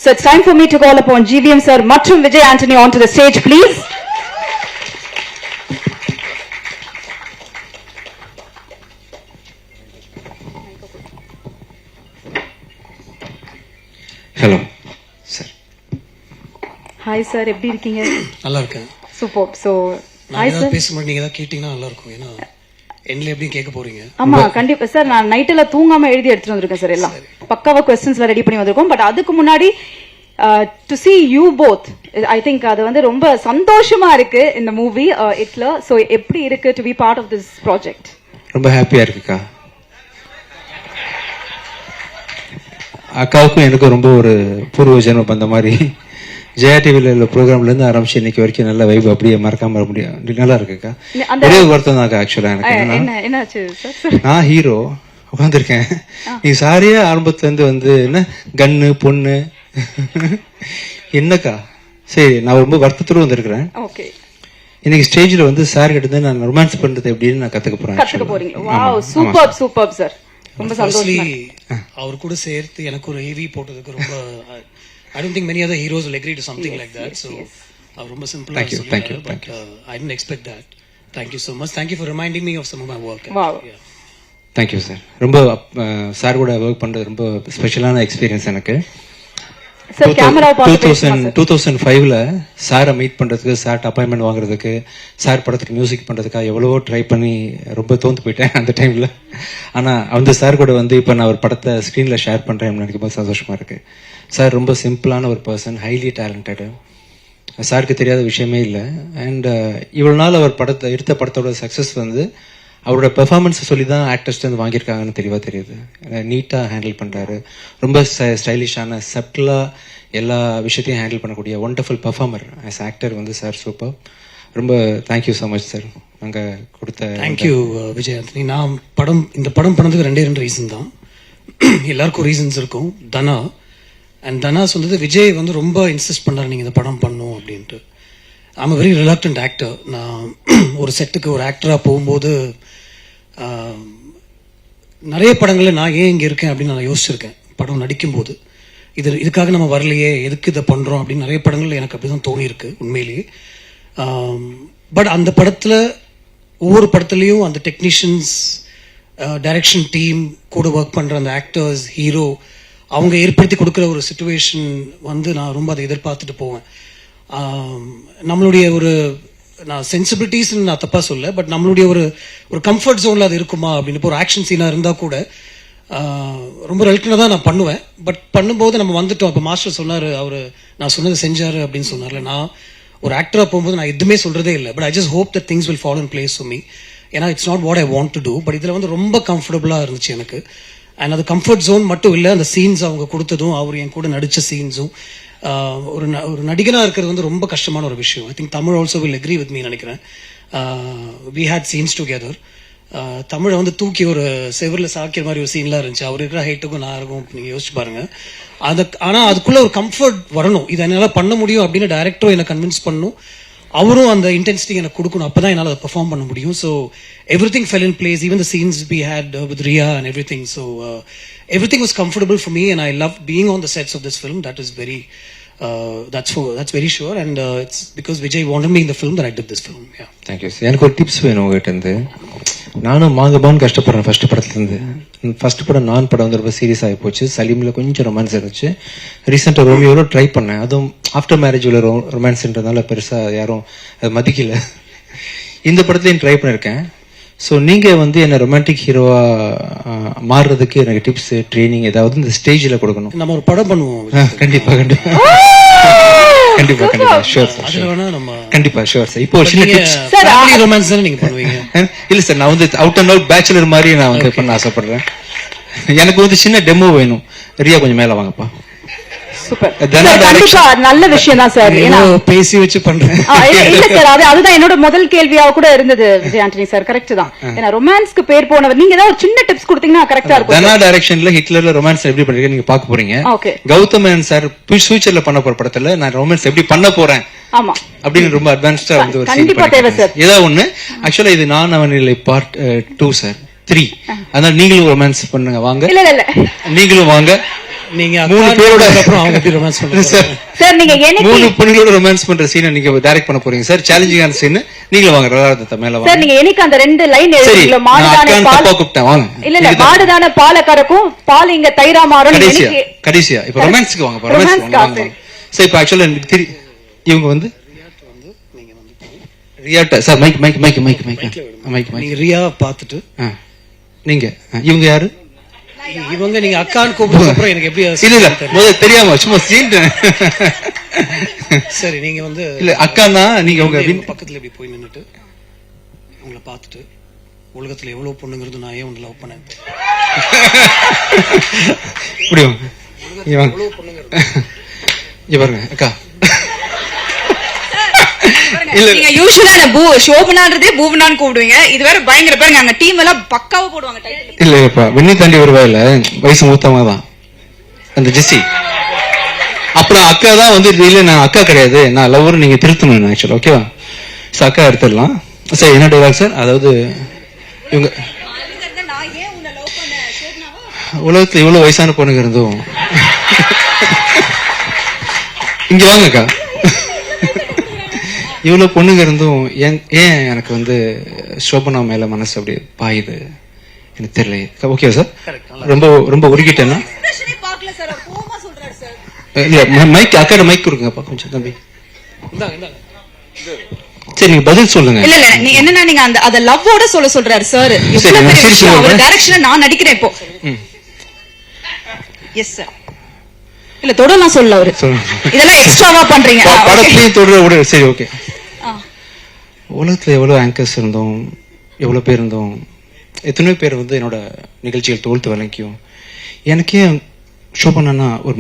So it's time for me to call upon GVM sir மற்றும் Vijay Antony onto the stage, please. Hello, sir. Hi sir, எப்படி இருக்கீங்க? நல்லா இருக்கேன். Superb. So, hi sir. நான் பேசும்போது நீங்க ஏதாவது கேட்டீங்கன்னா நல்லா இருக்கும். ஏன்னா என்ல எப்படி கேட்க போறீங்க? ஆமா கண்டிப்பா சார். நான் நைட்ல தூங்காம எழுதி எடுத்துட்டு வந்திருக்கேன் சார். எல்லாம் பக்காவா क्वेश्चंसல ரெடி பண்ணி வந்திருக்கோம். பட் அதுக்கு முன்னாடி to see you both, I think அது வந்து ரொம்ப சந்தோஷமா இருக்கு இந்த மூவி இட்ல. சோ எப்படி இருக்கு to be part of this project? ரொம்ப ஹாப்பியா இருக்குக்கா. அக்காவுக்கும் எனக்கு ரொம்ப ஒரு பூர்வ ஜென்மம் அந்த மாதிரி ஜெயா டிவில உள்ள ப்ரோக்ராம்ல இருந்து ஆரம்பிச்சு இன்னைக்கு வரைக்கும் நல்ல வைப் அப்படியே மறக்காம வர முடியும். நல்லா இருக்குக்கா. ஒரே வருத்தம் தான் ஆக்சுவலா எனக்கு. என்னாச்சு சார்? நான் ஹீரோ உட்காந்துருக்கேன். நீ சாரியா ஆரம்பத்துல இருந்து வந்து என்ன கண்ணு பொண்ணு என்னக்கா. சரி, நான் ரொம்ப வருத்தத்தோடு வந்திருக்கிறேன். ஓகே. இன்னைக்கு ஸ்டேஜ்ல வந்து சார் கிட்ட நான் ரொமான்ஸ் பண்றது எப்படின்னு நான் கத்துக்க போறேன். Wow, super super sir. ரொம்ப சந்தோஷம். அவர் கூட சேர்த்து எனக்கு ஒரு ஏவி போட்டதுக்கு ரொம்ப I don't think many other heroes will agree to something like that. So அவர் ரொம்ப சிம்பிளா சொல்லிட்டாரு. But I didn't expect that. Thank you so much. Thank you for reminding me of some of my work. Wow. Thank you sir. ரொம்ப sir கூட work பண்றது ரொம்ப ஸ்பெஷலான experience எனக்கு. Sir camera பார்த்து 2005ல சாரை மீட் பண்றதுக்கு, சார் அப்பாயின்மெண்ட் வாங்குறதுக்கு, சார் படத்துக்கு மியூசிக் பண்றதுக்காக எவ்வளவோ ட்ரை பண்ணி ரொம்ப தோந்து போயிட்டேன் அந்த டைம்ல. ஆனா அந்த சார் கூட வந்து இப்ப நான் ஒரு படத்தை ஸ்கிரீன்ல ஷேர் பண்றேன் நினைக்கும் போது சந்தோஷமா இருக்கு. சார் ரொம்ப சிம்பிளான ஒரு பர்சன், ஹைலி டேலண்டட். சாருக்கு தெரியாத விஷயமே இல்லை. அண்ட் இவ்வளவு நாள் அவர் எடுத்த படத்தோட சக்சஸ் வந்து அவரோட பெர்ஃபார்மன்ஸ் சொல்லி தான் ஆக்டர்ஸ் வந்து வாங்கியிருக்காங்கன்னு தெளிவாக தெரியுது. நீட்டாக ஹேண்டில் பண்ணுறாரு. ரொம்ப ஸ்டைலிஷான சப்டலாக எல்லா விஷயத்தையும் ஹேண்டில் பண்ணக்கூடிய ஒண்டர்ஃபுல் பெர்ஃபார்மர் ஆஸ் ஆக்டர் வந்து சார் சூப்பர். ரொம்ப தேங்க்யூ ஸோ மச் சார். நாங்கள் கொடுத்த தேங்க்யூ விஜய் ஆண்டனி. நான் இந்த படம் பண்ணதுக்கு ரெண்டு ரீசன் தான். எல்லாருக்கும் ரீசன்ஸ் இருக்கும். தனா அண்ட் தனா சொன்னது விஜய் வந்து ரொம்ப இன்சிஸ்ட் பண்ணார் நீங்கள் இந்த படம் பண்ணும் அப்படின்ட்டு. I'm a very reluctant actor. நான் ஒரு செட்டுக்கு ஒரு ஆக்டராக போகும்போது நிறைய படங்களில் நான் ஏன் இங்கே இருக்கேன் அப்படின்னு நான் யோசிச்சிருக்கேன். படம் நடிக்கும்போது இதுக்காக நம்ம வரலையே, எதுக்கு இதை பண்ணுறோம் அப்படின்னு நிறைய படங்கள் எனக்கு அப்படி தான் தோணியிருக்கு உண்மையிலேயே. பட் அந்த படத்தில் ஒவ்வொரு படத்துலேயும் அந்த டெக்னீஷியன்ஸ், டைரக்ஷன் டீம், கூட ஒர்க் பண்ணுற அந்த ஆக்டர்ஸ், ஹீரோ, அவங்க ஏற்படுத்தி கொடுக்குற ஒரு சிச்சுவேஷன் வந்து நான் ரொம்ப அதை எதிர்பார்த்துட்டு போவேன். நம்மளுடைய ஒரு நான் சென்சிபிலிட்டிஸ் நான் தப்பா சொல்ல, பட் நம்மளுடைய ஒரு கம்ஃபர்ட் ஜோன்ல அது இருக்குமா அப்படின்னு. இப்போ ஒரு ஆக்ஷன் சீனா இருந்தா கூட ரொம்ப ரெலக்டண்டா தான் நான் பண்ணுவேன். பட் பண்ணும்போது நம்ம வந்துட்டோம். இப்போ மாஸ்டர் சொன்னாரு, அவரு நான் சொன்னதை செஞ்சாரு அப்படின்னு சொன்னார்ல. நான் ஒரு ஆக்டரா போகும்போது நான் எதுவுமே சொல்றதே இல்லை. But I just hope that things will follow in place for me. ஏன்னா it's not what I want to do. But இதுல வந்து ரொம்ப கம்ஃபர்டபுளா இருந்துச்சு எனக்கு. அண்ட் அது கம்ஃபர்ட் ஜோன் மட்டும் இல்லை, அந்த சீன்ஸ் அவங்க கொடுத்ததும், அவர் என் கூட நடிச்ச சீன்ஸும். ஒரு நடிகனா இருக்கிறது வந்து ரொம்ப கஷ்டமான ஒரு விஷயம். I think Tamil also will agree with me நினைக்கிறேன். We had scenes together. தமிழை வந்து தூக்கி ஒரு செவரில் சாக்கிற மாதிரி ஒரு சீன்லாம் இருந்துச்சு. அவர் இருக்கிற ஹைட்டுக்கும் நான் இருக்கும், நீங்க யோசிச்சு பாருங்க. ஆனால் அதுக்குள்ள ஒரு கம்ஃபர்ட் வரணும். இதை என்னால் பண்ண முடியும் அப்படின்னு டைரக்டரும் என்னை கன்வின்ஸ் பண்ணணும். அவரும் அந்த இன்டென்சிட்டி எனக்கு கொடுக்கணும். அப்பதான் என்னால் அதை பெர்ஃபார்ம் பண்ண முடியும். So everything fell in place. Even the scenes we had with Riya and everything. So everything was comfortable for me and I loved being on the sets of this film. That is very that's very sure, and it's because Vijay wanted me in the film that I did this film. Yeah, thank you. எனக்கு ஒரு tips வேணும் உங்ககிட்ட இருந்து. நானும் மாங்கபான் கஷ்டப்படுறேன் first படத்துல இருந்து. First படம் நான் படம் வந்து ரொம்ப சீரியஸ் ஆகி போச்சு. சலீம்ல கொஞ்சம் ரொமான்ஸ் இருந்துச்சு. ரீசெண்டா ரோமியோல ட்ரை பண்ணேன். அதுவும் ஆஃப்டர் மேரேஜ் உள்ள ரொமான்ஸ்ன்றதுனால பெருசா யாரும் அது மதிக்கல. இந்த படத்துலையும் ட்ரை பண்ணிருக்கேன். ஸோ நீங்க வந்து என்ன ரொமான்டிக் ஹீரோவா மாறுறதுக்கு எனக்கு டிப்ஸ், ட்ரைனிங் ஏதாவது இந்த ஸ்டேஜ்ல கொடுக்கணும். நம்ம ஒரு படம் பண்ணுவோம். கண்டிப்பா கண்டிப்பா கண்டிப்பா கண்டிப்பா ஷூர் சார். அதுல வேணா நம்ம கண்டிப்பா ஷூர் சார். இப்போ சின்ன டிப்ஸ். ஃபேமிலி ரொமான்ஸ் தான நீங்க பண்ணுவீங்க? இல்ல சார், நான் வந்து அவுட் அண்ட் அவுட் பேச்சுலர் மாதிரி நான் வந்து பண்ண ஆசைப்படுறேன். எனக்கு வந்து சின்ன டெமோ வேணும். ரியா கொஞ்சம் மேல வாங்கப்பா. சூப்பர். கண்டிப்பா நல்ல விஷயம் தான் சார். ஏன்னா பேசி வச்சு பண்றேன். இல்ல சார், அதுதான் என்னோட முதல் கேள்வியா கூட இருந்தது விஜய் ஆண்டனி சார். கரெக்ட் தான். ஏன்னா ரொமான்ஸ்க்கு பேர் போனவர். நீங்க ஏதாவது ஒரு சின்ன டிப்ஸ் கொடுத்தீங்கன்னா கரெக்டா இருக்கும். தனா டைரக்ஷன்ல ஹிட்லர்ல ரொமான்ஸ் எப்படி பண்றீங்க நீங்க பாக்க போறீங்க. கௌதம் மேனன் சார் ஃபியூச்சர்ல பண்ண போற படத்துல நான் ரொமான்ஸ் எப்படி பண்ண போறேன் ஆமா அப்படின்னு ரொம்ப அட்வான்ஸ்டா வந்து ஒரு கண்டிப்பா தேவை சார். ஏதாவது ஒண்ணு. ஆக்சுவலா இது நான் அவனில்லை பார்ட் 2 சார் 3. அதனால நீங்களும் ரொமான்ஸ் பண்ணுங்க வாங்க. இல்ல இல்ல நீங்களும் வாங்க. நீங்க 3 பேரோட அப்புறம் அவங்க எப்படி ரொமான்ஸ் சார் பண்ணுவாங்க? சார் நீங்க எனக்கு 3 பொண்ணுகளோட ரொமான்ஸ் பண்ற சீனை நீங்க டைரக்ட் பண்ண போறீங்க சார். சேலஞ்சிங்கான சீன். நீங்க வாங்க ரதாரத்த மேல வாங்க. சார் நீங்க எனக்கு அந்த 2 லைன் சரி எழுதிங்களா? நான் மாடுதானே அக்கான்னு பால் தப்பா கூப்பிட்டேன் வாங்க. இல்ல மாடுதானே பால கறக்கும், பால் இங்க தயிரா மாறும். கடைசியா இப்ப ரொமான்ஸ்க்கு வாங்க. ரொமான்ஸ்க்கு வாங்க. சரி இப்ப ஆக்சுவலா எனக்கு இவங்க வந்து ரியாட்ட sir mike mike mike mike mike mike mike நீங்க ரியா பார்த்துட்டு நீங்க இவங்க யாரு? இவங்க நீங்க அக்கான்னு கூப்பிடுறது அப்புறம் எனக்கு எப்படி இல்ல முதல்ல தெரியாம சும்மா சீன். சரி நீங்க வந்து இல்ல அக்கானா நீங்க உங்க பக்கத்துல இப்படி போய் நின்னுட்டு உங்களை பார்த்துட்டு உலகத்துல எவ்வளவு பொண்ணுங்கிறது நான் ஏன் உன்னை லவ் பண்ணேன் இப்படி வாங்க. இங்க பாருங்க அக்கா. இல்ல நீங்க யூசுவலா என்ன ஷோபனான்றதே பூவனான்னு கூப்பிடுவீங்க. இது வேற பயங்கர பாருங்க, அங்க டீம் எல்லாம் பக்காவா போடுவாங்க டைட்டில். இல்லப்பா வெண்ணி தாண்டி வருவாயில வயசு மூத்தவங்க தான் அந்த ஜெஸ்ஸி. அப்புறம் அக்கா தான் வந்து இல்ல நான் அக்கா கிடையாது நான் லவ்வர் நீங்க திருத்தணும் ஆக்சுவலா. ஓகேவா சார் அக்கா எடுத்துடலாம். சார் என்ன டைலாக் சார்? அதாவது இவங்க உலகத்துல இவ்வளவு வயசான பொண்ணுங்க இருந்தும் இங்க வாங்க அக்கா. இவ்வளவு பொண்ணுங்க இருந்தும் ஏன் எனக்கு வந்து சோபனா மேல மனசு அப்படி பாயுது எனக்கு தெரியல. ஓகே சார் ரொம்ப ரொம்ப உருகிட்டேன்னா மைக் அக்காட மைக் கொடுங்கப்பா கொஞ்சம் தம்பி. சரி நீங்க பதில் சொல்லுங்க. இல்ல இல்ல நீ என்னன்னா நீங்க அந்த அத லவ்வோட சொல்றாரு சார். அவர் டைரக்ஷன்ல நான் நடிக்கிறேன் இப்போ. Yes sir. இல்ல தொடலாம் சொல்ல அவரு இதெல்லாம் எக்ஸ்ட்ராவா பண்றீங்க படத்துலயும் தொடர. சரி ஓகே. உலகத்துல எவ்வளவு ஆங்கர்ஸ் இருந்தோம் எவ்வளவு பேர் இருந்தோம் எத்தனையோ பேர் வந்து என்னோட நிகழ்ச்சிகள் தோல்த்து வழங்கியும் எனக்கே ஷோபனா ஒரு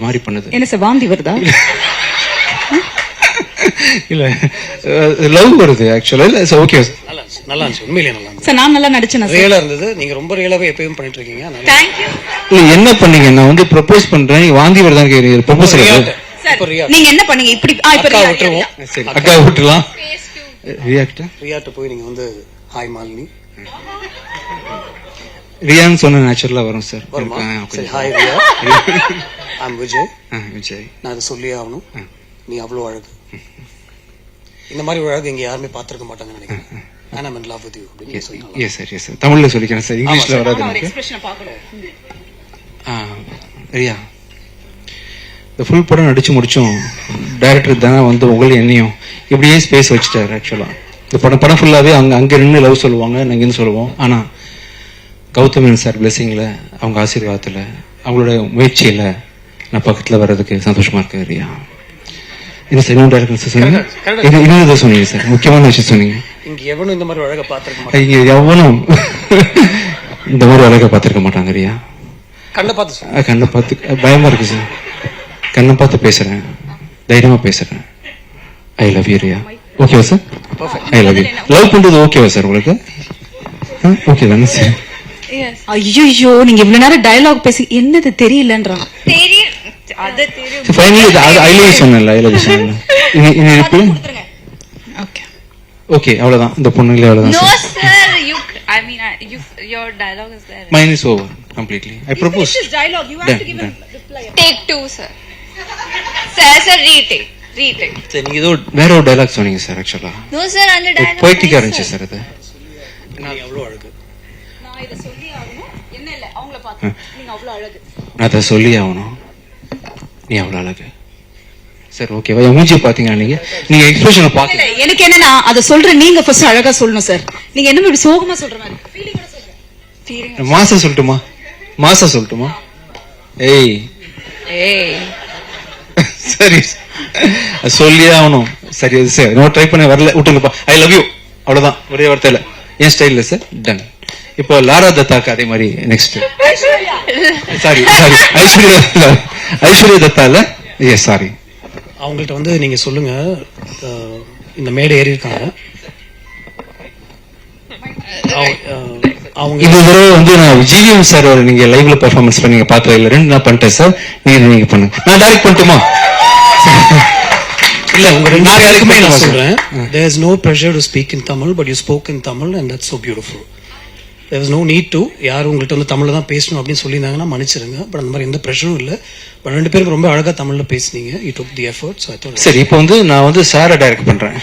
மாதிரி பண்ணுது. என்ன சார் வாந்தி வருதா? இல்ல லவ் வருது ஆக்சுவலா. இல்ல சார் ஓகே நல்லா இருந்துச்சு உண்மையிலேயே நல்லா இருந்துச்சு சார். நான் நல்லா நடிச்சேன் ரியலா இருந்தது. நீங்க ரொம்ப ரியலாவே எப்பயும் பண்ணிட்டு இருக்கீங்க. Thank you. இல்ல என்ன பண்ணீங்க? நான் வந்து ப்ரொபோஸ் பண்றேன் வாந்தி வருதான்னு கேக்குறீங்க. ப்ரொபோசல் நீங்க என்ன பண்ணீங்க? இப்படி அக்கா விட்டுருவோம். சரி அக்கா விட்டுலாம். ரியாட்ட போய் நீங்க வந்து ஹாய் மாலினி ரியான்னு சொன்ன நேச்சுரலா வரும் சார். சரி ஹாய் ரியா ஐம் விஜய். விஜய் நான் அதை சொல்லியே ஆகணும். நீ அவ்வளவு அழகு. இந்த மாதிரி ஒரு அழகு இங்க யாருமே பாத்திருக்க மாட்டாங்கன்னு நினைக்கிறேன். And I'm in love with you அப்படின்னு சொல்லலாம். எஸ் சார் எஸ் சார் தமிழ்ல சொல்லிக்கிறேன் சார். இங்கிலீஷ்ல வராது எனக்கு. எக்ஸ்பிரஷன் பார்க்கணும். ரியா இந்த ஃபுல் படம் நடிச்சு முடிச்சோம் டைரக்டர் தானே வந்து உங்களை என்னையும் இப்படியே ஸ்பேஸ் வச்சுட்டாரு. ஆக்சுவலா இந்த படம் ஃபுல்லாவே அங்க நின்று லவ் சொல்லுவாங்க நாங்கன்னு சொல்லுவோம். ஆனா கௌதமன் சார் பிளெஸிங்ல அவங்க ஆசீர்வாதத்துல அவங்களோட முயற்சியில நான் பக்கத்துல வர்றதுக்கு சந்தோஷமா இருக்கு. ரியா இது சரியான டைரக்டர் சொன்னீங்க. இன்னொரு சொன்னீங்க சார் முக்கியமான விஷயம் சொன்னீங்க. இங்க எவனும் இந்த மாதிரி அழகா பாத்திருக்க மாட்டாங்க. இங்க எவனும் இந்த மாதிரி அழகா பாத்திருக்க மாட்டாங்க. ரியா கண்ணை பார்த்து பயமா இருக்கு சார். கண்ணை பார்த்து பேசுறேன் தைரியமா பேசுறேன். I love you Riya. ஓகேவா sir? I love you. Love பண்றது ஓகேவா சார் உங்களுக்கு? ஓகே தானே சார்? ஐயோ நீங்க இவ்வளவு நேரம் டயலாக் பேசி என்னது தெரியலன்றாங்க. தெரியும் அது தெரியும். ஃபைனலி ஐ லவ் யூ சொன்னேன்ல. ஐ லவ் யூ சொன்னேன்ல. ஓகே ஓகே அவ்வளவுதான். இந்த பொண்ணுங்களே அவ்வளவுதான். No sir, your dialogue is there. Mine is over completely. I propose. This is dialogue. You have to give a reply. Take 2 sir. Sir retake. சரி நீங்க ஏதோ வேற ஒரு டைலாக் சொன்னீங்க சார். ஆக்சுவலா No sir, அந்த dialogue போயிட்டிக்கா இருந்துச்சு சார். அது நான் அவ்வளவு அழகு. நான் இத சொல்லி ஆகணும். என்ன இல்ல அவங்கள பார்த்து நீங்க அவ்வளவு அழகு. நான் அதை சொல்லி ஆகணும். நீ அவ்வளவு அழகு சார். ஓகேவா? என் மூஞ்சி பாத்தீங்கன்னா நீங்க எக்ஸ்பிரஷனை பாக்கல. எனக்கு என்னன்னா அத சொல்ற நீங்க ஃபர்ஸ்ட் அழகா சொல்லணும் சார். நீங்க என்ன இப்படி சோகமா சொல்ற மாதிரி ஃபீலிங்கோட சொல்றீங்க. ஃபீலிங் மாசா சொல்லட்டுமா? ஏய் சரி சொல்லியே ஆகணும். சரி அது சார் நோ ட்ரை பண்ண வரல விட்டுங்கப்பா. ஐ லவ் யூ அவ்வளவுதான் ஒரே வார்த்தையில. என் ஸ்டைல்ல சார் டன். இப்போ லாரா தத்தாக்கு அதே மாதிரி நெக்ஸ்ட். சாரி ஐஸ்வர்யா தத்தால. Yes sorry. அவங்கள்ட்ட வந்து நீங்க சொல்லுங்க இந்த மேடை ஏறி இருக்காங்க. அவங்க இந்த தடவை வந்து நான் ஜிவிஎம் சார் நீங்க லைவ்ல பெர்ஃபார்மன்ஸ் பண்ணீங்க பார்த்தது இல்ல. 2 நான் பண்ணிட்டேன் சார். நீங்க பண்ணுங்க. நான் டைரக்ட் பண்ணட்டுமா? இல்ல உங்க 2 பேருக்குமே நான் சொல்றேன். there is no pressure to speak in Tamil but you spoke in Tamil and that's so beautiful. there was no need to. யார் உங்கள்கிட்ட வந்து தமிழ்ல தான் பேசணும் அப்படின்னு சொல்லியிருந்தாங்கன்னா மன்னிச்சிருங்க. பட் அந்த மாதிரி எந்த ப்ரெஷரும் இல்லை. பட் 2 பேருக்கு ரொம்ப அழகா தமிழ்ல பேசுனீங்க. You took the effort, so I thought. சரி, இப்போ வந்து நான் வந்து சாரை டைரக்ட் பண்றேன்.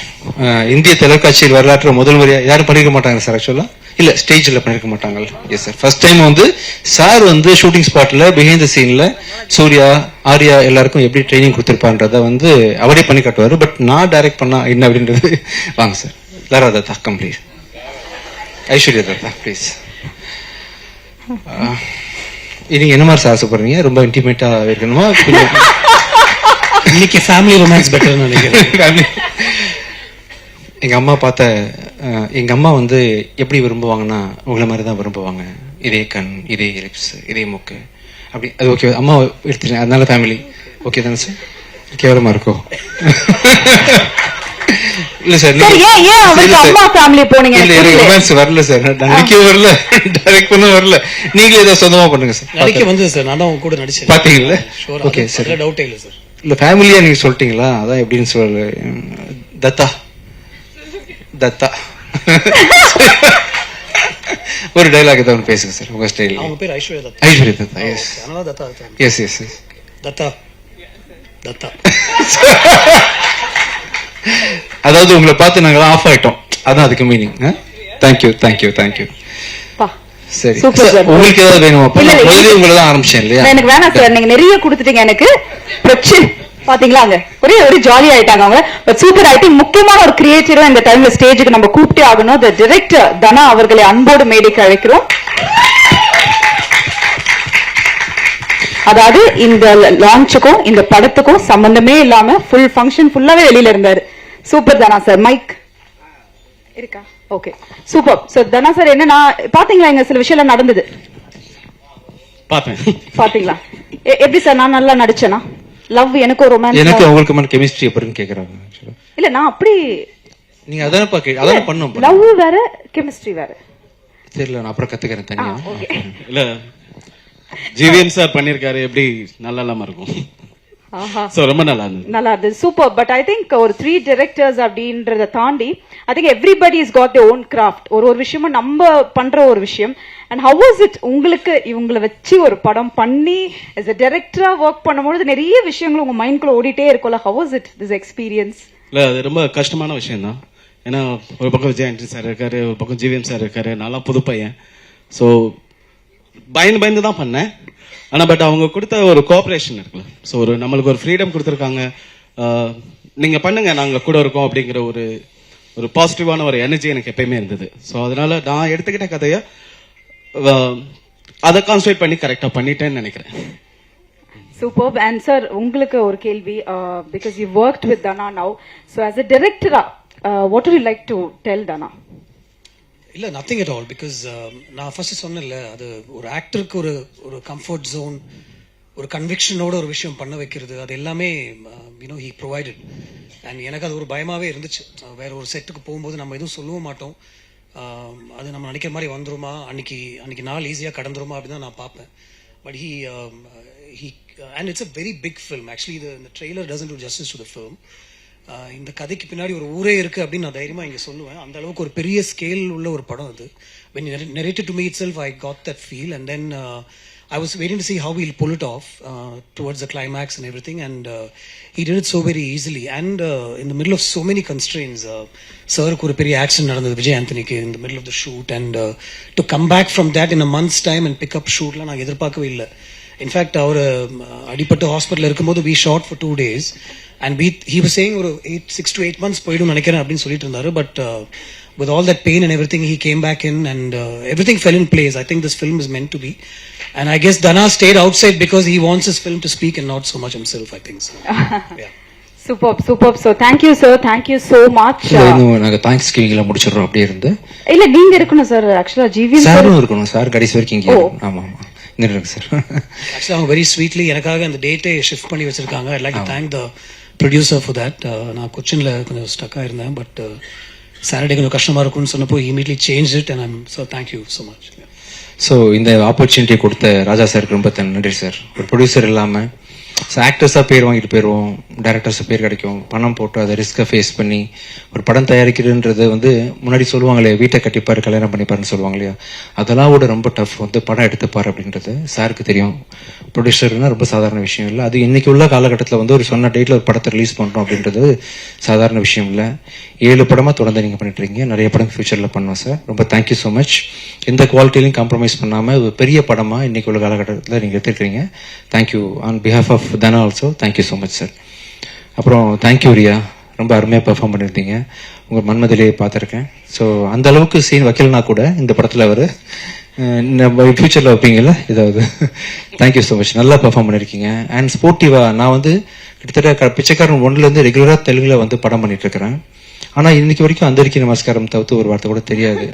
இந்திய தொலைக்காட்சியில் வரலாற்று முதல் முறையா யாரும் பண்ணிருக்க மாட்டாங்க சார். ஆக்சுவலா இல்ல, ஸ்டேஜ்ல பண்ணிருக்க மாட்டாங்க. எஸ் சார், ஃபர்ஸ்ட் டைம் வந்து சார் வந்து ஷூட்டிங் ஸ்பாட்ல பிஹைண்ட் த சீன்ல சூர்யா, ஆர்யா எல்லாருக்கும் எப்படி ட்ரைனிங் கொடுத்திருப்பான்றத வந்து அவரே பண்ணி காட்டுவாரு. பட் நான் டைரக்ட் பண்ணா என்ன அப்படின்றது வாங்க sir. Lara Dutta come please. Aishwarya Dutta please. நீங்க என்ன மாதிரி சார் ஆசைப்படுறீங்க? ரொம்ப இன்டிமேட்டா இருக்கணுமா? இன்னைக்கு ஃபேமிலி ரொமான்ஸ் பெட்டர்னு நினைக்கிறேன். எங்க அம்மா எங்க அம்மா வந்து எப்படி விரும்புவாங்கன்னா உங்களை மாதிரி தான் விரும்புவாங்க. இதே கண், இதே லிப்ஸ், இதே மூக்கு, அப்படி. அது ஓகே, அம்மா எடுத்துட்டேன், அதனால ஃபேமிலி ஓகே தானே சார்? கேவலமா இருக்கோ? இல்ல சார், ரொமான்ஸ் வரல சார், நடிக்க வரல, டைரக்ட் பண்ண வரல, நீங்களே ஏதாவது சொந்தமா பண்ணுங்க சார். நடிக்க வந்து சார், நான் தான் கூட நடிச்சேன். பாத்தீங்களா? ஓகே சார், டவுட்டே இல்லை சார். இல்ல ஃபேமிலியா நீங்க சொல்லிட்டீங்களா, அதான் எப்படின்னு சொல்லல. தத்தா தத்தா ஒரு டைலாக் ஏதாவது பேசுங்க சார் உங்க ஸ்டைல். அவங்க பேர் ஐஸ்வர்யா தத்தா. ஐஸ்வர்யா தத்தா, எஸ். அதனால Dutta. Yes yes yes. Dutta Dutta. அதாவது உங்களை பார்த்து நாங்க ஆஃப் ஆயிட்டோம், அதான் அதுக்கு மீனிங். Thank you thank you thank you. சரி, உங்களுக்கு ஏதாவது வேணுமா? முதல்ல உங்களை தான் ஆரம்பிச்சேன் இல்லையா? எனக்கு வேணாம் சார், நீங்க நிறைய கொடுத்துட்டீங்க எனக்கு. பிரச்சனை பாத்தீங்களா, அங்க ஒரே ஜாலி ஆயிட்டாங்க அவங்க. But super. ஐ திங்க் முக்கியமான ஒரு கிரியேட்டரும் இந்த டைம்ல ஸ்டேஜுக்கு நம்ம கூப்பிட்டே ஆகணும். தி டைரக்டர் தனா அவர்களை அன்போடு மேடைக்கு அழைக்கிறோம். அதாவது இந்த லான்ச்சுக்கும் இந்த படத்துக்கும் சம்பந்தமே இல்லாம ஃபுல் ஃபங்க்ஷன் ஃபுல்லாவே வெளியில இருந்தாரு. சூப்பர் தனா சார். மைக் இருக்கா? Okay, super. சோ தனா சார், என்னன்னா பாத்தீங்களா இங்க சில விஷயம் நடந்தது? பாத்தீங்களா எப்படி சார்? நான் நல்லா நடிச்சேனா? லவ் எனக்கு ரொமான்ஸ், எனக்கு உங்களுக்கு கெமிஸ்ட்ரி எப்படின்னு கேக்குறாங்க. இல்ல நான் அப்படி, நீங்க அதானே பண்ணோம். லவ் வேற கெமிஸ்ட்ரி வேற தெரியல, நான் அப்புறம் கத்துக்கிறேன் தனியா. இல்ல ஜிவிஎம் சார் பண்ணிருக்காரு, எப்படி நல்லா இல்லாம இருக்கும். சோ ரொம்ப நல்லா இருந்தது. சூப்பர். பட் ஐ திங்க் ஒரு 3 டைரக்டர்ஸ் அப்படின்றத தாண்டி I think everybody is got their own craft. ஒரு விஷயமும் நம்ம பண்ற ஒரு விஷயம். அண்ட் ஹவ் வாஸ் இட் உங்களுக்கு இவங்களை வச்சு ஒரு படம் பண்ணி as a director ஒர்க் பண்ணும்போது நிறைய விஷயங்கள் உங்க மைண்ட்குள்ள ஓடிட்டே இருக்கும்ல. How was it this experience? இல்ல அது ரொம்ப கஷ்டமான விஷயம் தான். ஏன்னா ஒரு பக்கம் விஜய் ஆண்டனி சார் இருக்காரு, ஒரு பக்கம் ஜிவிஎம் சார் இருக்காரு, நல்லா புது பையன். சோ பயந்து தான் பண்ணேன். ஆனா பட் அவங்க கொடுத்த ஒரு கோஆபரேஷன் இருக்குல்ல, சோ ஒரு நம்மளுக்கு ஒரு ஃப்ரீடம் கொடுத்துருக்காங்க. நீங்க பண்ணுங்க, நாங்க கூட இருக்கோம் அப்படிங்கிற ஒரு பாசிட்டிவான ஒரு எனர்ஜி எனக்கு எப்பயுமே இருந்தது. சோ அதனால நான் எடுத்துக்கிட்ட கதைய அதை கான்சன்ட்ரேட் பண்ணி கரெக்டா பண்ணிட்டேன்னு நினைக்கிறேன். சூப்பர். அண்ட் சார், உங்களுக்கு ஒரு கேள்வி. Because you worked with Dhana now, so as a director what would you like to tell Dana? இல்ல, நத்திங் அட் ஆல். பிகாஸ் நான் ஃபர்ஸ்ட் சொன்னேன்ல, அது ஒரு ஆக்டருக்கு ஒரு கம்ஃபர்ட் ஜோன், ஒரு கன்விக்ஷனோட ஒரு விஷயம் பண்ண வைக்கிறது, அது எல்லாமே he provided. அண்ட் எனக்கு அது ஒரு பயமாவே இருந்துச்சு. வேற ஒரு செட்டுக்கு போகும்போது நம்ம எதுவும் சொல்லவும் மாட்டோம், அது நம்ம நினைக்கிற மாதிரி வந்துருமா, அன்னைக்கு நாள் ஈஸியா கடந்துருமா அப்படின்னு தான் நான் பார்ப்பேன். But he and it's a very big film actually. The trailer doesn't do justice to the film. இந்த கதைக்கு பின்னாடி ஒரு ஊரே இருக்கு அப்படின்னு நான் தைரியமா இங்க சொல்லுவேன். அந்த அளவுக்கு ஒரு பெரிய ஸ்கேல் உள்ள ஒரு படம் அது. when he narrated to me itself, I got that feel, and then I was waiting to see how he'll pull it off towards the climax and everything, and he did it so very easily. And in the middle of so many constraints, sir ku ஒரு பெரிய accident நடந்தது Vijay ஆண்டனிக்கு in the middle of the shoot, and to come back from that in a month's time and pick up shootலாம் நான் எதிர்பார்க்கவே இல்லை. In fact அவர் அடிப்பட்டு hospital இருக்கும்போது we shot for 2 days, and he was saying ஒரு 6 to 8 months போயிடும் நினைக்கிறேன் அப்படின்னு சொல்லிட்டு இருந்தாரு. But with all that pain and everything, he came back in, and everything fell in place. I think this film is meant to be, and I guess Dana stayed outside because he wants his film to speak and not so much himself, I think so. Yeah. Superb. So thank you sir, thank you so much. நாங்க thanks கிவிங்ல முடிச்சிரோம். அப்படியே இருந்து இல்ல நீங்க இருக்கணும் sir. ஆக்சுவலா GVM சாரும் இருக்கணும் sir, கடைசி வரைக்கும் இங்க. ஆமா இங்க இருக்கு சார். ஆக்சுவலா அவங்க வெரி ஸ்வீட்லி எனக்காக அந்த டேட்டை ஷிஃப்ட் பண்ணி வச்சிருக்காங்க. I'd like to thank the producer for that. நான் கொச்சின்ல கொஞ்சம் ஸ்டக்கா இருந்தேன், பட் சாட்டர்டே கொஞ்சம் கஷ்டமா இருக்கும்னு சொன்னப்போ immediately changed it, and I'm so thank you so much. So இந்த ஆப்பர்ச்சுனிட்டியை கொடுத்த ராஜா சாருக்கு ரொம்ப நன்றி சார். ஒரு ப்ரொடியூசர் இல்லாம ஸோ ஆக்டர்ஸாக பேர் வாங்கிட்டு போயிடுவோம், டேரக்டர்ஸாக பேர் கிடைக்கும், பணம் போட்டு அதை ரிஸ்க்கை ஃபேஸ் பண்ணி ஒரு படம் தயாரிக்கிறதுன்றது வந்து முன்னாடி சொல்லுவாங்களே வீட்டை கட்டிப்பார் கல்யாணம் பண்ணிப்பாருன்னு சொல்லுவாங்க இல்லையா, அதெல்லாம் விட ரொம்ப டஃப் வந்து படம் எடுத்துப்பார் அப்படின்றது சாருக்கு தெரியும். ப்ரொடியூசர்னா ரொம்ப சாதாரண விஷயம் இல்லை. அது இன்னைக்கு உள்ள காலகட்டத்தில் வந்து ஒரு சொன்ன டேட்டில் ஒரு படத்தை ரிலீஸ் பண்ணுறோம் அப்படின்றது சாதாரண விஷயம் இல்லை. 7 படமாக தொடர்ந்து நீங்கள் பண்ணிட்டு இருக்கீங்க, நிறைய படம் ஃபியூச்சரில் பண்ணோம் சார். ரொம்ப தேங்க்யூ ஸோ மச். எந்த குவாலிட்டிலையும் காம்ப்ரமைஸ் பண்ணாமல் ஒரு பெரிய படமாக இன்னைக்கு உள்ள காலகட்டத்தில் நீங்கள் எடுத்துருக்கீங்க. Thank you on behalf of Dhana also. Thank you so much sir. அப்புறம் தேங்க்யூ ரியா, ரொம்ப அருமையாக பெர்ஃபார்ம் பண்ணியிருந்தீங்க. உங்கள் மன்மதிலேயே பார்த்துருக்கேன். ஸோ அந்த அளவுக்கு சீன் வைக்கலனா கூட இந்த படத்தில் அவர் ஃபியூச்சரில் வைப்பீங்கல்ல ஏதாவது. தேங்க்யூ ஸோ மச், நல்லா பெர்ஃபார்ம் பண்ணியிருக்கீங்க. அண்ட் ஸ்போர்ட்டிவா நான் வந்து கிட்டத்தட்ட பிச்சைக்காரன் 1 ரெகுலராக தெலுங்குல வந்து படம் பண்ணிட்டு இருக்கிறேன். ஆனால் இன்னைக்கு வரைக்கும் அந்தரிக்கி நமஸ்காரம் தவிர்த்து ஒரு வார்த்தை கூட தெரியாது.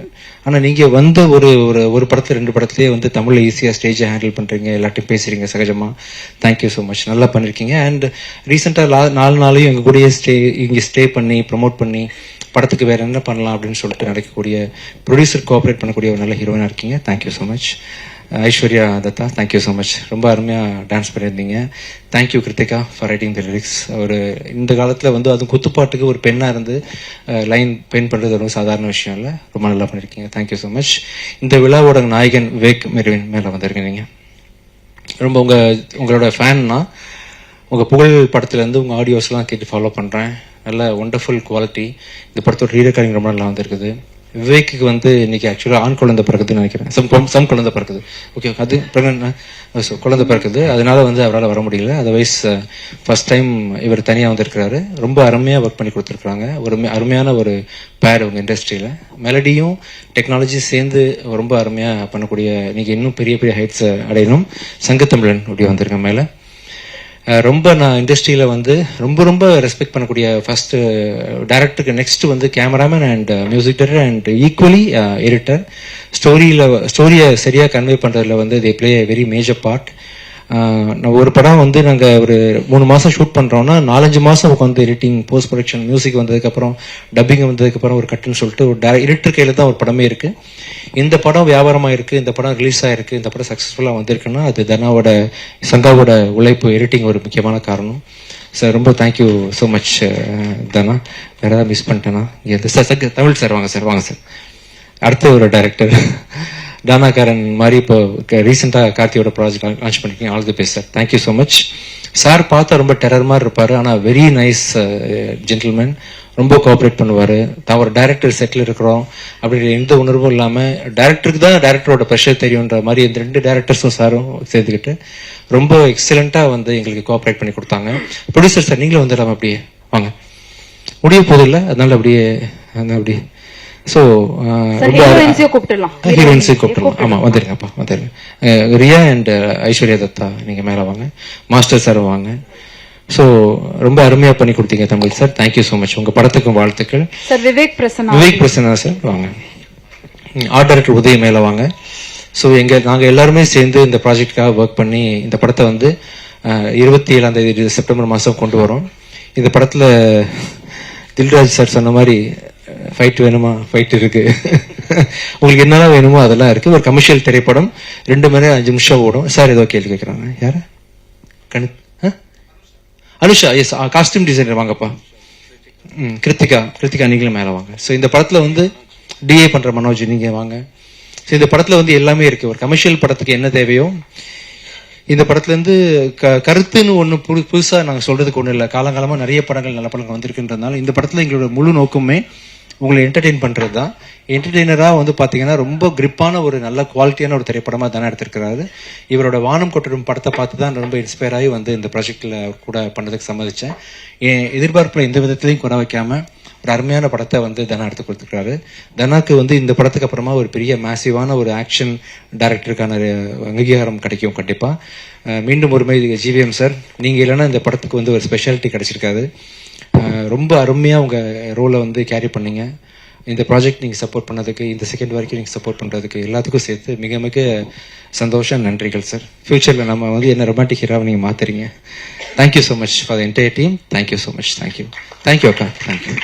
ஆனால் நீங்கள் வந்த ஒரு படத்தில் 2 படத்துலேயே வந்து தமிழில் ஈஸியாக ஸ்டேஜை ஹேண்டில் பண்ணுறீங்க, எல்லாத்தையும் பேசுகிறீங்க சகஜமாக. தேங்க்யூ ஸோ மச், நல்லா பண்ணியிருக்கீங்க. அண்ட் ரீசெண்டாக 4 நாளையும் எங்கள் கூடயே இங்கே ஸ்டே பண்ணி ப்ரொமோட் பண்ணி படத்துக்கு வேறு என்ன பண்ணலாம் அப்படின்னு சொல்லிட்டு நடக்கக்கூடிய ப்ரொடியூசர் கோஆப்ரேட் பண்ணக்கூடிய ஒரு நல்ல ஹீரோயினாக இருக்கீங்க. Thank you so much. Aishwarya Dutta, thank you so much, ரொம்ப அருமையாக டான்ஸ் பண்ணியிருந்தீங்க. Thank you Kiruthika for writing the lyrics. ஒரு இந்த காலத்தில் வந்து அதுவும் குத்துப்பாட்டுக்கு ஒரு பெண்ணாக இருந்து லைன் பெயின் பண்ணுறது ஒரு சாதாரண விஷயம் இல்லை, ரொம்ப நல்லா பண்ணியிருக்கீங்க. Thank you so much. இந்த விழாவோட நாயகன் விவேக் மெர்வின் மேலே வந்திருக்கீங்க. நீங்கள் ரொம்ப உங்களோட ஃபேன்னா உங்கள் புகழ் படத்துலேருந்து உங்கள் ஆடியோஸ்லாம் கேட்டு ஃபாலோ பண்ணுறேன். நல்ல ஒண்டர்ஃபுல் குவாலிட்டி. இந்த படத்தோட ரீரெக்கார்டிங் ரொம்ப நல்லா வந்திருக்குது. விவேக்கு வந்து இன்னைக்கு ஆக்சுவலாக ஆண் குழந்தை பிறகுதுன்னு நினைக்கிறேன். சம் குழந்தை பிறகுது. ஓகே, அது குழந்தை பிறகுது, அதனால வந்து அவரால் வர முடியல. அதர்வைஸ் ஃபர்ஸ்ட் டைம் இவர் தனியாக வந்திருக்கிறாரு. ரொம்ப அருமையாக ஒர்க் பண்ணி கொடுத்துருக்குறாங்க. ஒரு அருமையான ஒரு பேர் உங்கள் இண்டஸ்ட்ரியில். மெலடியும் டெக்னாலஜியும் சேர்ந்து ரொம்ப அருமையாக பண்ணக்கூடிய நீங்கள் இன்னும் பெரிய பெரிய ஹைட்ஸை அடையணும். சங்கத்தமிழன் அப்படி வந்திருக்கேன் மேலே. ரொம்ப நான் இண்டஸ்ட்ரியில் வந்து ரொம்ப ரெஸ்பெக்ட் பண்ணக்கூடிய ஃபர்ஸ்ட் டைரக்டருக்கு நெக்ஸ்ட் வந்து cameraman and music director and equally editor. ஸ்டோரியை சரியாக கன்வே பண்ணுறதுல வந்து they play very major part. ஒரு படம் வந்து நாங்கள் ஒரு 3 மாதம் ஷூட் பண்ணுறோம்னா 4-5 மாதம் உட்காந்து எடிட்டிங், போஸ்ட் ப்ரொடக்ஷன், மியூசிக் வந்ததுக்கப்புறம் டப்பிங் வந்ததுக்கப்புறம் ஒரு கட்டுன்னு சொல்லிட்டு ஒரு எடிட்டர் கையில் தான் ஒரு படமே இருக்குது. இந்த படம் வியாபாரமாக இருக்குது, இந்த படம் ரிலீஸ் ஆகிருக்கு, இந்த படம் சக்ஸஸ்ஃபுல்லாக வந்திருக்குன்னா அது சங்காவோட உழைப்பு, எடிட்டிங் ஒரு முக்கியமான காரணம். சார் ரொம்ப தேங்க்யூ ஸோ மச் தனா. வேறு ஏதாவது மிஸ் பண்ணிட்டேன்னா சார் தமிழ் சார் வாங்க சார். அடுத்த ஒரு டைரக்டர் தானாக்காரன் மாதிரி இப்போ ரீசெண்டாக கார்த்தியோட ப்ராஜெக்ட் லான்ச் பண்ணிருக்கீங்க. All the best sir. Thank you so much. Sir பார்த்தா ரொம்ப டெரர் மாதிரி இருப்பார், ஆனால் வெரி நைஸ் ஜென்டில்மேன். ரொம்ப கோஆப்ரேட் பண்ணுவார். ஒரு டைரக்டர் செட்டில் இருக்கிறோம் அப்படின்ற எந்த உணர்வும் இல்லாமல் டேரக்டருக்கு தான் டேரக்டரோட ப்ரெஷர் தெரியுன்ற மாதிரி இந்த 2 டேரக்டர்ஸும் சாரும் சேர்த்துக்கிட்டு ரொம்ப எக்ஸலண்ட்டாக வந்து எங்களுக்கு கோஆப்ரேட் பண்ணி கொடுத்தாங்க. ப்ரொடியூசர் சார் நீங்களும் வந்துடலாம், அப்படியே வாங்க. முடிய போதும் இல்லை, அதனால அப்படியே ஸோ ஹீரோயின்ஸையும் கூப்பிட்டுலாம். ஆமாம், வந்துருங்கப்பா, வந்துருங்க. ரியா அண்ட் ஐஸ்வர்யா தத்தா நீங்கள் மேலே வாங்க. மாஸ்டர் சார் வாங்க. ஸோ ரொம்ப அருமையாக பண்ணி கொடுத்தீங்க Tamil sir. Thank you so much. உங்கள் படத்துக்கும் வாழ்த்துக்கள் சார். விவேக் பிரசன்னா சார் வாங்க. ஆர்ட் டைரக்டர் உதய மேலே வாங்க. ஸோ நாங்கள் எல்லாருமே சேர்ந்து இந்த ப்ராஜெக்டுக்காக ஒர்க் பண்ணி இந்த படத்தை வந்து 27ஆம் தேதி செப்டம்பர் மாதம் கொண்டு வரோம். இந்த படத்தில் தில்ராஜ் சார் சொன்ன மாதிரி ஃபைட் வேணுமா, ஃபைட் இருக்கு. உங்களுக்கு என்னெல்லாம் வேணுமோ அதெல்லாம் இருக்கு. ஒரு கமர்ஷியல் திரைப்படம் 2 மணி 5 நிமிஷம் ஓடும். சார் ஏதோ கேள்வி கேட்குறாங்க. யாரு? அனுஷா, எஸ், காஸ்டியூம் டிசைனர் வாங்கப்பா. கிருத்திகா நீங்களும் மேலே வாங்க. ஸோ இந்த படத்தில் வந்து டிஏ பண்ற மனோஜ் நீங்க வாங்க. ஸோ இந்த படத்தில் வந்து எல்லாமே இருக்கு. ஒரு கமர்ஷியல் படத்துக்கு என்ன தேவையோ இந்த படத்துல இருந்து கருத்துன்னு ஒண்ணு புதுசா நாங்க சொல்றதுக்கு ஒண்ணு இல்லை. காலங்காலமா நிறைய படங்கள் நல்ல படங்கள் வந்திருக்குன்றதுனால இந்த படத்துல எங்களோட முழு நோக்கமே உங்களை என்டர்டெயின் பண்றது தான். என்டர்டெய்னரா வந்து பாத்தீங்கன்னா ரொம்ப கிரிப்பான ஒரு நல்ல குவாலிட்டியான ஒரு திரைப்படமா தானே எடுத்திருக்கிறாரு. இவரோட வானம் கொட்டடும் படத்தை பார்த்து தான் ரொம்ப இன்ஸ்பயர் ஆகி வந்து இந்த ப்ராஜெக்ட்ல கூட பண்ணதுக்கு சம்மதிச்சேன். என் எதிர்பார்ப்புல எந்த விதத்திலையும் குறை வைக்காம ஒரு அருமையான படத்தை வந்து தனா எடுத்து கொடுத்துருக்காரு. தனாக்கு வந்து இந்த படத்துக்கு அப்புறமா ஒரு பெரிய மேசிவான ஒரு ஆக்ஷன் டைரக்டருக்கான அங்கீகாரம் கிடைக்கும் கண்டிப்பா. மீண்டும் ஒருமை ஜிவிஎம் சார், நீங்க இல்லைன்னா இந்த படத்துக்கு வந்து ஒரு ஸ்பெஷாலிட்டி கிடைச்சிருக்காது. ரொம்ப அருமையா உங்க ரோலை வந்து கேரி பண்ணீங்க. இந்த ப்ராஜெக்ட் நீங்க சப்போர்ட் பண்ணதுக்கு, இந்த செகண்ட் வரைக்கும் நீங்க சப்போர்ட் பண்றதுக்கு எல்லாத்துக்கும் சேர்த்து மிக மிக சந்தோஷம், நன்றிகள் சார். ஃபியூச்சர்ல நம்ம வந்து என்ன ரொமான்டிக் ஹீரோவை நீங்க மாத்துறீங்க. Thank you so much for the entire team. Thank you so much. Thank you அக்கா. தேங்க்யூ.